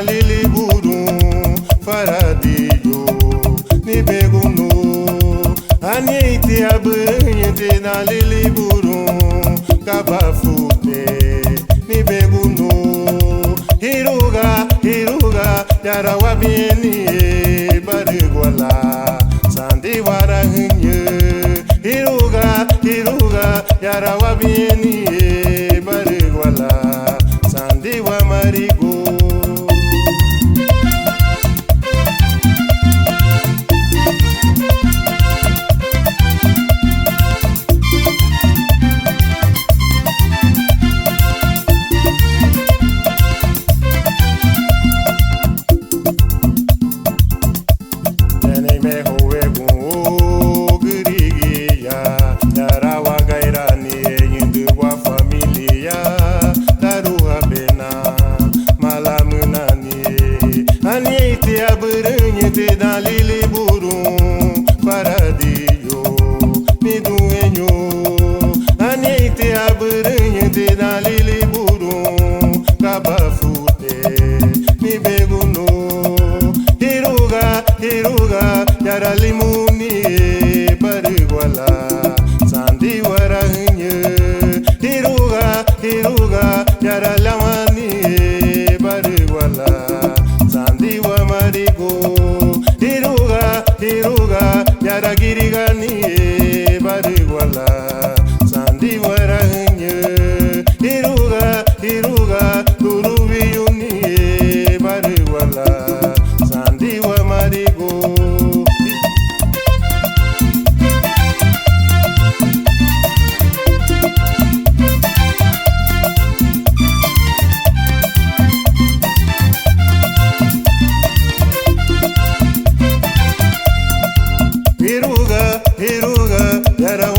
lili burum faradillo ni beguno anite abunye na lili burum kabafute ni beguno hiruga yara wabieni barigwala sandi warahnye hiruga yara wabieni barigwala sandi wa marigo yara limuni barigwala sandi warahnye hiruga yara lamani barigwala sandi wa marigo hiruga yara girigani barigwala sandi warahnye hiruga durubiyuni barigwala sandi wa marigo hiruga yara